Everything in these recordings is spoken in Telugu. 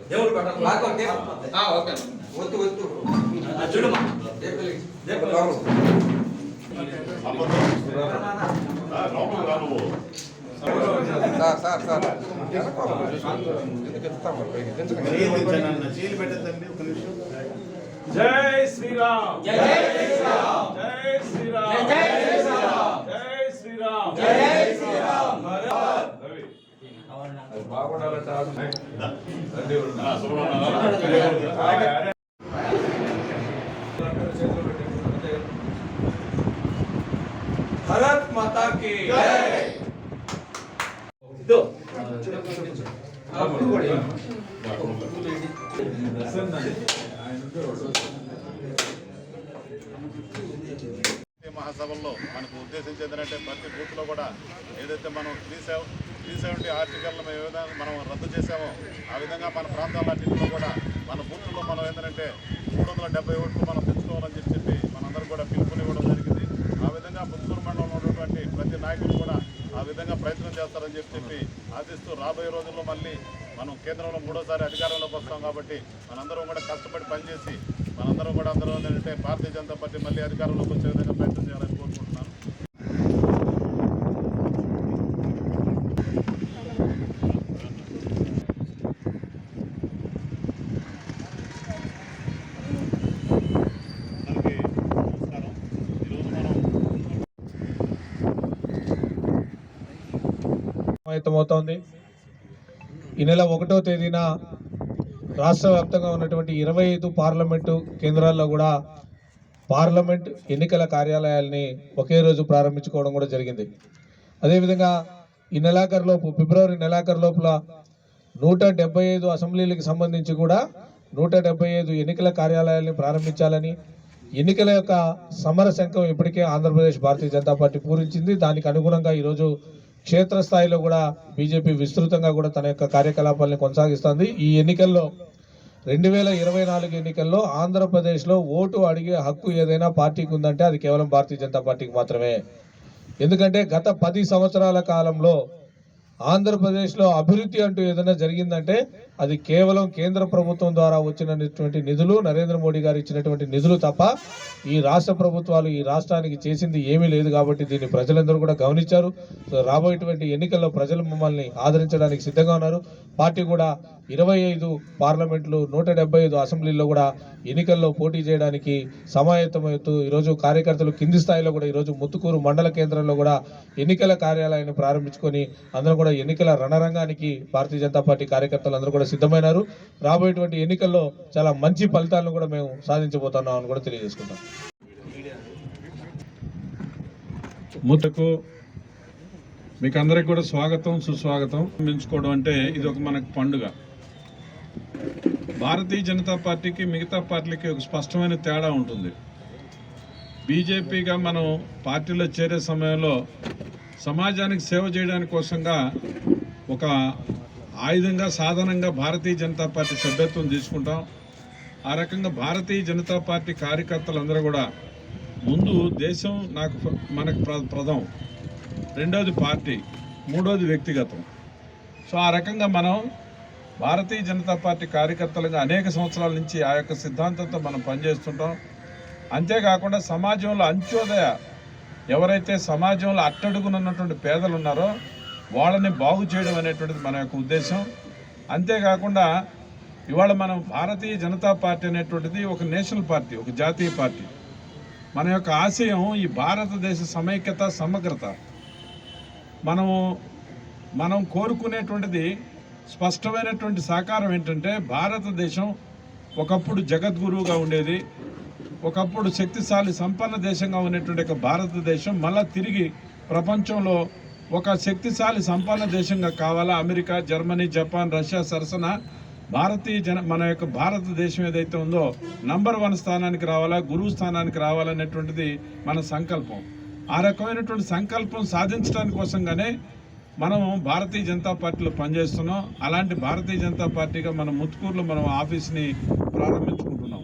దేవుడు ఓకే ఒత్తు ఒత్తు చూడమ్మా జై శ్రీరామ్ జై శ్రీరామ్ జై శ్రీరామ్ జై శ్రీరామ్ జై శ్రీరామ్ జై శ్రీరామ్ भारत माता की మహాసభల్లో మనకు ఉద్దేశించి ఏంటంటే ప్రతి బూత్లో కూడా ఏదైతే మనం 370 ఆర్టికల్ని మేము ఏ విధంగా మనం రద్దు చేసామో ఆ విధంగా మన ప్రాంతాలన్నింటిలో కూడా మన బూత్లో మనం ఏంటంటే 370 ఓట్లు మనం తెచ్చుకోవాలని చెప్పి మనందరూ కూడా పిలుపునివ్వడం జరిగింది. ఆ విధంగా పుత్తూరు మండలంలో ఉన్నటువంటి ప్రతి నాయకులు కూడా ఆ విధంగా ప్రయత్నం చేస్తారని చెప్పి ఆశిస్తూ రాబోయే రోజుల్లో మళ్ళీ మనం కేంద్రంలో 3వ అధికారంలోకి వస్తాం కాబట్టి మనందరం కూడా కష్టపడి పనిచేసి మనందరం కూడా అందరూ ఏంటంటే భారతీయ జనతా పార్టీ మళ్ళీ అధికారంలోకి వచ్చే విధంగా ప్రయత్నం చేయాలని కోరుకుంటున్నాను. అవుతోంది. ఈ నెల 1వ తేదీన రాష్ట్ర వ్యాప్తంగా ఉన్నటువంటి 25 పార్లమెంటు కేంద్రాల్లో కూడా పార్లమెంట్ ఎన్నికల కార్యాలయాల్ని ఒకే రోజు ప్రారంభించుకోవడం కూడా జరిగింది. అదేవిధంగా ఈ నెలాఖరులోపు ఫిబ్రవరి నెలాఖరు లోపల 175 అసెంబ్లీలకు సంబంధించి కూడా 175 ఎన్నికల కార్యాలయాల్ని ప్రారంభించాలని, ఎన్నికల యొక్క సమర శంఖం ఇప్పటికే ఆంధ్రప్రదేశ్ భారతీయ జనతా పార్టీ పూరించింది. దానికి అనుగుణంగా ఈరోజు క్షేత్రస్థాయిలో కూడా బీజేపీ విస్తృతంగా కూడా తన యొక్క కార్యకలాపాలను కొనసాగిస్తుంది. ఈ ఎన్నికల్లో 2024 ఎన్నికల్లో ఆంధ్రప్రదేశ్లో ఓటు అడిగే హక్కు ఏదైనా పార్టీకి ఉందంటే అది కేవలం భారతీయ జనతా పార్టీకి మాత్రమే. ఎందుకంటే గత 10 సంవత్సరాల కాలంలో ఆంధ్రప్రదేశ్లో అభివృద్ధి అంటూ ఏదైనా జరిగిందంటే అది కేవలం కేంద్ర ప్రభుత్వం ద్వారా వచ్చినటువంటి నిధులు, నరేంద్ర మోడీ గారు ఇచ్చినటువంటి నిధులు తప్ప ఈ రాష్ట్ర ప్రభుత్వాలు ఈ రాష్ట్రానికి చేసింది ఏమీ లేదు. కాబట్టి దీన్ని ప్రజలందరూ కూడా గమనించారు. రాబోయేటువంటి ఎన్నికల్లో ప్రజలు మమ్మల్ని ఆదరించడానికి సిద్ధంగా ఉన్నారు. పార్టీ కూడా 25 పార్లమెంట్లు 175 అసెంబ్లీల్లో కూడా ఎన్నికల్లో పోటీ చేయడానికి సమాయత్తమవుతూ ఈరోజు కార్యకర్తలు కింది స్థాయిలో కూడా ఈరోజు ముత్తుకూరు మండల కేంద్రంలో కూడా ఎన్నికల కార్యాలయాన్ని ప్రారంభించుకొని అందరూ కూడా ఎన్నికల రణరంగానికి భారతీయ జనతా పార్టీ కార్యకర్తలు అందరూ కూడా సిద్ధమైనారు. రాబోయేటువంటి ఎన్నికల్లో చాలా మంచి ఫలితాలను కూడా మేము సాధించబోతున్నాం అని కూడా తెలియజేసుకుంటాం. ముత్తకు మీకు అందరికి కూడా స్వాగతం సుస్వాగతం. పెంచుకోవడం అంటే ఇది ఒక మనకు పండుగ. భారతీయ జనతా పార్టీకి మిగతా పార్టీలకి ఒక స్పష్టమైన తేడా ఉంటుంది. బీజేపీగా మనం పార్టీలో చేరే సమయంలో సమాజానికి సేవ చేయడానికి కోసంగా ఒక ఆయుధంగా సాధనంగా భారతీయ జనతా పార్టీ సభ్యత్వం తీసుకుంటాం. ఆ రకంగా భారతీయ జనతా పార్టీ కార్యకర్తలందరూ కూడా ముందు దేశం మనకు ప్రథమం, రెండోది పార్టీ, మూడోది వ్యక్తిగతం. సో ఆ రకంగా మనం భారతీయ జనతా పార్టీ కార్యకర్తలుగా అనేక సంవత్సరాల నుంచి ఆ యొక్క సిద్ధాంతంతో మనం పనిచేస్తుంటాం. అంతేకాకుండా సమాజంలో అంత్యోదయ ఎవరైతే సమాజంలో అట్టడుగునున్నటువంటి పేదలు ఉన్నారో వాళ్ళని బాగు చేయడం అనేటువంటిది మన యొక్క ఉద్దేశం. అంతేకాకుండా ఇవాళ మనం భారతీయ జనతా పార్టీ అనేటువంటిది ఒక నేషనల్ పార్టీ, ఒక జాతీయ పార్టీ. మన యొక్క ఆశయం ఈ భారతదేశ సమైక్యత, సమగ్రత. మనం కోరుకునేటువంటిది స్పష్టమైనటువంటి సాకారం ఏంటంటే భారతదేశం ఒకప్పుడు జగద్గురువుగా ఉండేది, ఒకప్పుడు శక్తిశాలి సంపన్న దేశంగా ఉన్నటువంటి ఒక భారతదేశం మళ్ళా తిరిగి ప్రపంచంలో ఒక శక్తిశాలి సంపన్న దేశంగా కావాలా. అమెరికా, జర్మనీ, జపాన్, రష్యా సరసన మన యొక్క భారతదేశం ఏదైతే ఉందో నంబర్ 1 స్థానానికి రావాలా, గురువు స్థానానికి రావాలనేటువంటిది మన సంకల్పం. ఆ రకమైనటువంటి సంకల్పం సాధించడానికి కోసంగానే మనం భారతీయ జనతా పార్టీలో పనిచేస్తున్నాం. అలాంటి భారతీయ జనతా పార్టీగా మన ముత్తుకూరులో మనం ఆఫీస్ని ప్రారంభించుకుంటున్నాం.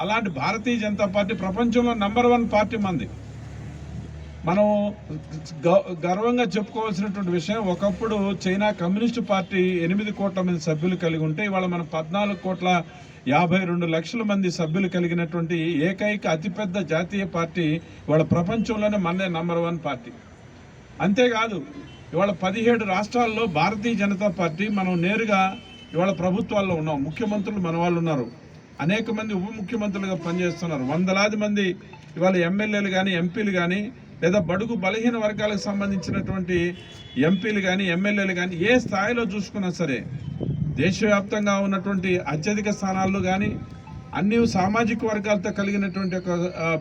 అలాంటి భారతీయ జనతా పార్టీ ప్రపంచంలో #1 పార్టీ మంది. మనం గర్వంగా చెప్పుకోవాల్సినటువంటి విషయం, ఒకప్పుడు చైనా కమ్యూనిస్టు పార్టీ 8 కోట్ల మంది సభ్యులు కలిగి ఉంటే ఇవాళ మనం 14,52,00,000 మంది సభ్యులు కలిగినటువంటి ఏకైక అతిపెద్ద జాతీయ పార్టీ ఇవాళ ప్రపంచంలోనే మనదే #1 పార్టీ. అంతేకాదు ఇవాళ 17 రాష్ట్రాల్లో భారతీయ జనతా పార్టీ మనం నేరుగా ఇవాళ ప్రభుత్వాల్లో ఉన్నాం. ముఖ్యమంత్రులు మన వాళ్ళు ఉన్నారు, అనేక మంది ఉప ముఖ్యమంత్రులుగా పనిచేస్తున్నారు, వందలాది మంది ఇవాళ ఎమ్మెల్యేలు కానీ ఎంపీలు కానీ లేదా బడుగు బలహీన వర్గాలకు సంబంధించినటువంటి ఎంపీలు కానీ ఎమ్మెల్యేలు కానీ ఏ స్థాయిలో చూసుకున్నా సరే దేశవ్యాప్తంగా ఉన్నటువంటి అత్యధిక స్థానాల్లో కానీ అన్ని సామాజిక వర్గాలతో కలిగినటువంటి ఒక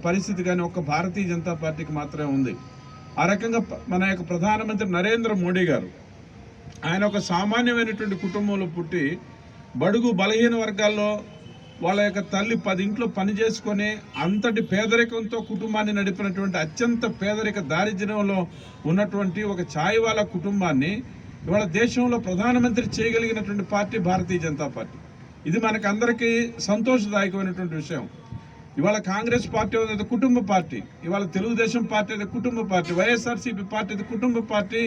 పరిస్థితి కానీ ఒక్క భారతీయ జనతా పార్టీకి మాత్రమే ఉంది. ఆ రకంగా మన యొక్క ప్రధానమంత్రి నరేంద్ర మోడీ గారు ఆయన ఒక సామాన్యమైనటువంటి కుటుంబంలో పుట్టి బడుగు బలహీన వర్గాల్లో వాళ్ళ యొక్క తల్లి 10 ఇంట్లో పని చేసుకొని అంతటి పేదరికంతో కుటుంబాన్ని నడిపినటువంటి అత్యంత పేదరిక దారిద్ర్యంలో ఉన్నటువంటి ఒక ఛాయ్వాల కుటుంబాన్ని ఇవాళ దేశంలో ప్రధానమంత్రి చేయగలిగినటువంటి పార్టీ భారతీయ జనతా పార్టీ. ఇది మనకందరికీ సంతోషదాయకమైనటువంటి విషయం. ఇవాళ కాంగ్రెస్ పార్టీ అనేది కుటుంబ పార్టీ, ఇవాళ తెలుగుదేశం పార్టీ అనేది కుటుంబ పార్టీ, వైఎస్ఆర్సీపీ పార్టీ అనేది కుటుంబ పార్టీ.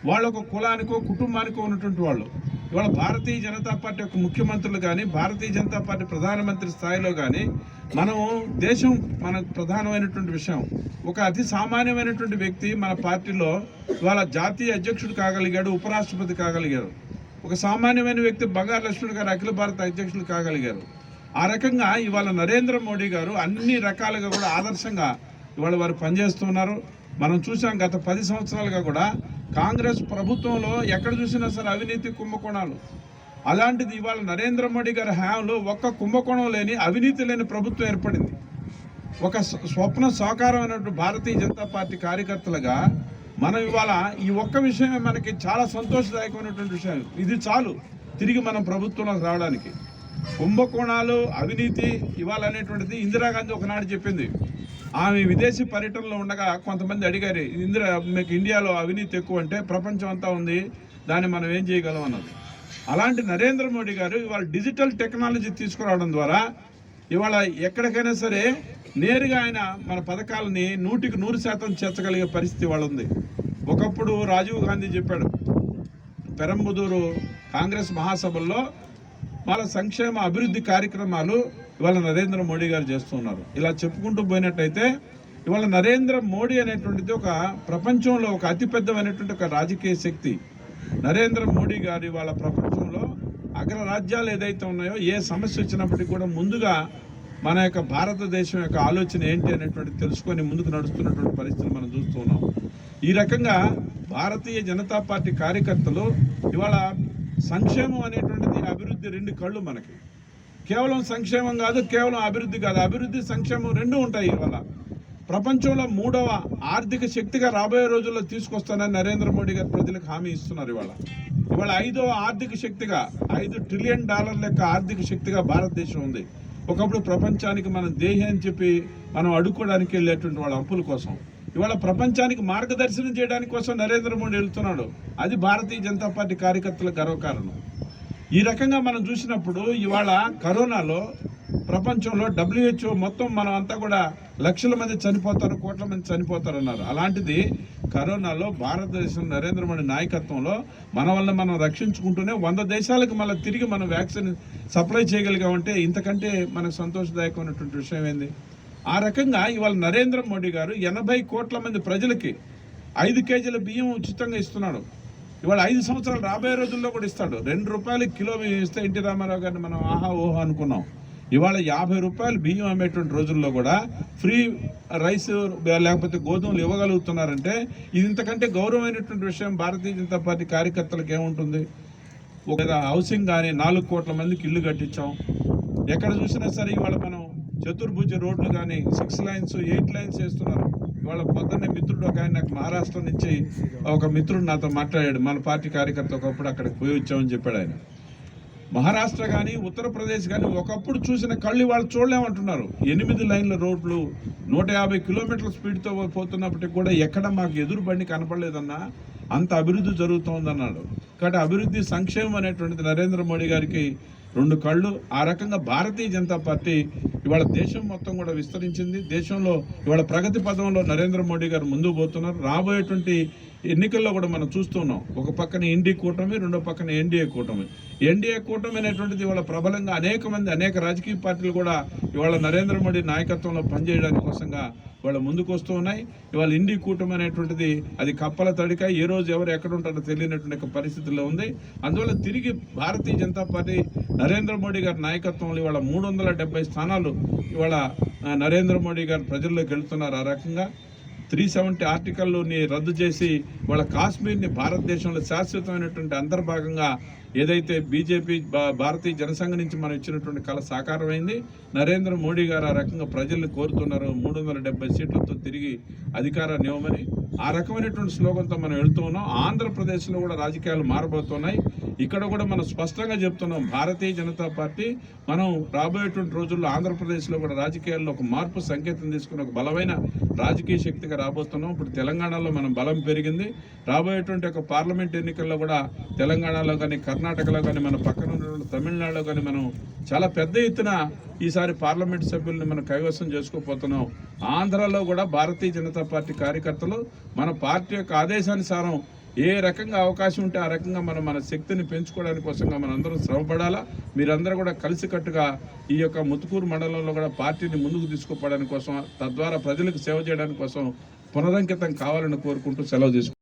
వాళ్ళ ఒక కులానికో కుటుంబానికో ఉన్నటువంటి వాళ్ళు. ఇవాళ భారతీయ జనతా పార్టీ యొక్క ముఖ్యమంత్రులు కానీ భారతీయ జనతా పార్టీ ప్రధానమంత్రి స్థాయిలో కానీ మనం దేశం మనకు ప్రధానమైనటువంటి విషయం. ఒక అతి సామాన్యమైనటువంటి వ్యక్తి మన పార్టీలో ఇవాళ జాతీయ అధ్యక్షుడు కాగలిగాడు, ఉపరాష్ట్రపతి కాగలిగారు. ఒక సామాన్యమైన వ్యక్తి బంగారు లక్ష్మణ్ గారు అఖిల భారత అధ్యక్షులు కాగలిగారు. ఆ రకంగా ఇవాళ నరేంద్ర మోడీ గారు అన్ని రకాలుగా కూడా ఆదర్శంగా ఇవాళ వారు పనిచేస్తున్నారు. మనం చూసాం గత 10 సంవత్సరాలుగా కూడా కాంగ్రెస్ ప్రభుత్వంలో ఎక్కడ చూసినా సరే అవినీతి కుంభకోణాలు. అలాంటిది ఇవాళ నరేంద్ర మోడీ గారి హయాంలో ఒక్క కుంభకోణం లేని అవినీతి లేని ప్రభుత్వం ఏర్పడింది. ఒక స్వప్న సాకారమైనటువంటి భారతీయ జనతా పార్టీ కార్యకర్తలుగా మనం ఇవాళ ఈ ఒక్క విషయమే మనకి చాలా సంతోషదాయకమైనటువంటి విషయం. ఇది చాలు తిరిగి మనం ప్రభుత్వంలోకి రావడానికి. కుంభకోణాలు అవినీతి ఇవాళ అనేటువంటిది ఇందిరాగాంధీ ఒకనాడు చెప్పింది. ఆమె విదేశీ పర్యటనలో ఉండగా కొంతమంది అడిగారు, మీకు ఇండియాలో అవినీతి ఎక్కువ అంటే ప్రపంచం అంతా ఉంది, దాన్ని మనం ఏం చేయగలం అన్నది. అలాంటి నరేంద్ర మోడీ గారు ఇవాళ డిజిటల్ టెక్నాలజీ తీసుకురావడం ద్వారా ఇవాళ ఎక్కడికైనా సరే నేరుగా ఆయన మన పథకాలని 100% చేర్చగలిగే పరిస్థితి ఇవాళ ఉంది. ఒకప్పుడు రాజీవ్ గాంధీ చెప్పాడు, పెరంబదూరు కాంగ్రెస్ మహాసభల్లో వాళ్ళ సంక్షేమ అభివృద్ధి కార్యక్రమాలు ఇవాళ నరేంద్ర మోడీ గారు చేస్తున్నారు. ఇలా చెప్పుకుంటూ పోయినట్టయితే ఇవాళ నరేంద్ర మోడీ అనేటువంటిది ఒక ప్రపంచంలో ఒక అతిపెద్దమైనటువంటి ఒక రాజకీయ శక్తి. నరేంద్ర మోడీ గారు ఇవాళ ప్రపంచంలో అగ్రరాజ్యాలు ఏదైతే ఉన్నాయో ఏ సమస్య వచ్చినప్పటికీ కూడా ముందుగా మన యొక్క భారతదేశం యొక్క ఆలోచన ఏంటి అనేటువంటి తెలుసుకొని ముందుకు నడుస్తున్నటువంటి పరిస్థితులు మనం చూస్తున్నాం. ఈ రకంగా భారతీయ జనతా పార్టీ కార్యకర్తలు ఇవాళ సంక్షేమం అనేటువంటిది అభివృద్ధి 2 కళ్ళు మనకి. కేవలం సంక్షేమం కాదు, కేవలం అభివృద్ధి కాదు, అభివృద్ధి సంక్షేమం 2 ఉంటాయి. ఇవాళ ప్రపంచంలో 3వ ఆర్థిక శక్తిగా రాబోయే రోజుల్లో తీసుకొస్తానని నరేంద్ర మోడీ గారు ప్రజలకు హామీ ఇస్తున్నారు. ఇవాళ 5వ ఆర్థిక శక్తిగా $5 ట్రిలియన్ యొక్క ఆర్థిక శక్తిగా భారతదేశం ఉంది. ఒకప్పుడు ప్రపంచానికి మనం దేహి అని చెప్పి మనం అడుక్కోవడానికి వెళ్ళేటువంటి వాళ్ళ అప్పుల కోసం ఇవాళ ప్రపంచానికి మార్గదర్శనం చేయడానికి కోసం నరేంద్ర మోడీ వెళ్తున్నాడు. అది భారతీయ జనతా పార్టీ కార్యకర్తల గర్వకారణం. ఈ రకంగా మనం చూసినప్పుడు ఇవాళ కరోనాలో ప్రపంచంలో WHO మొత్తం మనం అంతా కూడా లక్షల మంది చనిపోతారు, కోట్ల మంది చనిపోతారు అన్నారు. అలాంటిది కరోనాలో భారతదేశం నరేంద్ర మోడీ నాయకత్వంలో మన వల్ల మనం రక్షించుకుంటూనే 100 దేశాలకు మళ్ళీ తిరిగి మనం వ్యాక్సిన్ సప్లై చేయగలిగామంటే ఇంతకంటే మనకు సంతోషదాయకమైనటువంటి విషయం ఏంది? ఆ రకంగా ఇవాళ నరేంద్ర మోడీ గారు 80 కోట్ల మంది ప్రజలకి 5 కేజీల బియ్యం ఉచితంగా ఇస్తున్నాడు. ఇవాళ 5 సంవత్సరాలు రాబోయే రోజుల్లో కూడా ఇస్తాడు. ₹2 కిలో బియ్యం ఇస్తే ఎన్టీ రామారావు గారిని మనం ఆహా ఓహో అనుకున్నాం. ఇవాళ ₹50 బియ్యం అమ్మేటువంటి రోజుల్లో కూడా ఫ్రీ రైస్ లేకపోతే గోధుమలు ఇవ్వగలుగుతున్నారంటే ఇది ఇంతకంటే గౌరవమైనటువంటి విషయం భారతీయ జనతా పార్టీ కార్యకర్తలకు ఏముంటుంది? ఒక హౌసింగ్ కానీ 4 కోట్ల మందికి ఇల్లు కట్టించాం. ఎక్కడ చూసినా సరే ఇవాళ మనం చతుర్భుజ రోడ్లు కానీ 6 లైన్స్ 8 లైన్స్ వేస్తున్నారు. ఇవాళ పొద్దున్నే మిత్రుడు ఒక ఆయన నాకు మహారాష్ట్ర నుంచి ఒక మిత్రుడు నాతో మాట్లాడాడు. మన పార్టీ కార్యకర్త ఒకప్పుడు అక్కడికి పోయి వచ్చామని చెప్పాడు ఆయన. మహారాష్ట్ర కానీ ఉత్తరప్రదేశ్ కానీ ఒకప్పుడు చూసిన కళ్ళు వాళ్ళు చూడలేమంటున్నారు. 8 లైన్ల రోడ్లు 150 కిలోమీటర్ల స్పీడ్తో పోతున్నప్పటికీ కూడా ఎక్కడ మాకు ఎదురు బండి కనపడలేదన్నా, అంత అభివృద్ధి జరుగుతోందన్నాడు. కాబట్టి అభివృద్ధి సంక్షేమం అనేటువంటిది నరేంద్ర మోడీ గారికి 2 కళ్ళు. ఆ రకంగా భారతీయ జనతా పార్టీ ఇవాళ దేశం మొత్తం కూడా విస్తరించింది. దేశంలో ఇవాళ ప్రగతి పథంలో నరేంద్ర మోడీ గారు ముందుకు పోతున్నారు. రాబోయేటువంటి ఎన్నికల్లో కూడా మనం చూస్తున్నాం. ఒక పక్కన ఇండి కూటమి, రెండో పక్కన ఎన్డీఏ కూటమి. ఎన్డీఏ కూటమి అనేటువంటిది ఇవాళ ప్రబలంగా అనేక రాజకీయ పార్టీలు కూడా ఇవాళ నరేంద్ర మోడీ నాయకత్వంలో పనిచేయడానికి కోసంగా ఇవాళ ముందుకు వస్తూ ఉన్నాయి. ఇవాళ ఇండి కూటమి అనేటువంటిది అది కప్పల తడిక, ఏ రోజు ఎవరు ఎక్కడ ఉంటారో తెలియనటువంటి పరిస్థితుల్లో ఉంది. అందువల్ల తిరిగి భారతీయ జనతా పార్టీ నరేంద్ర మోడీ గారి నాయకత్వంలో ఇవాళ 370 స్థానాలు ఇవాళ నరేంద్ర మోడీ గారు ప్రజల్లోకి వెళ్తున్నారు. ఆ రకంగా 370 ఆర్టికల్ని రద్దు చేసి వాళ్ళ కాశ్మీర్ని భారతదేశంలో శాశ్వతమైనటువంటి అంతర్భాగంగా ఏదైతే బీజేపీ భారతీయ జనసంఘ నుంచి మనం ఇచ్చినటువంటి కళ సాకారమైంది. నరేంద్ర మోడీ గారు ఆ రకంగా ప్రజల్ని కోరుతున్నారు 370 సీట్లతో తిరిగి అధికారాన్ని ఇవ్వమని. ఆ రకమైనటువంటి స్లోగన్తో మనం వెళ్తూ ఉన్నాం. ఆంధ్రప్రదేశ్లో కూడా రాజకీయాలు మారబోతున్నాయి. ఇక్కడ కూడా మనం స్పష్టంగా చెప్తున్నాం, భారతీయ జనతా పార్టీ మనం రాబోయేటువంటి రోజుల్లో ఆంధ్రప్రదేశ్లో కూడా రాజకీయాల్లో ఒక మార్పు సంకేతం తీసుకుని ఒక బలమైన రాజకీయ శక్తిగా రాబోతున్నాం. ఇప్పుడు తెలంగాణలో మనం బలం పెరిగింది. రాబోయేటువంటి ఒక పార్లమెంట్ ఎన్నికల్లో కూడా తెలంగాణలో కానీ, కర్ణాటకలో కానీ, మన పక్కన ఉన్న తమిళనాడులో కానీ మనం చాలా పెద్ద ఎత్తున ఈసారి పార్లమెంట్ సభ్యుల్ని మనం కైవసం చేసుకోపోతున్నాం. ఆంధ్రాలో కూడా భారతీయ జనతా పార్టీ కార్యకర్తలు మన పార్టీ యొక్క ఆదేశానుసారం ఏ రకంగా అవకాశం ఉంటే ఆ రకంగా మనం మన శక్తిని పెంచుకోవడానికి కోసంగా మనందరం శ్రమపడాలా. మీరందరూ కూడా కలిసికట్టుగా ఈ యొక్క ముత్తుకూరు మండలంలో కూడా పార్టీని ముందుకు తీసుకుపోవడానికి కోసం, తద్వారా ప్రజలకు సేవ చేయడానికి కోసం పునరంకితం కావాలని కోరుకుంటూ సెలవు తీసుకుంటాం.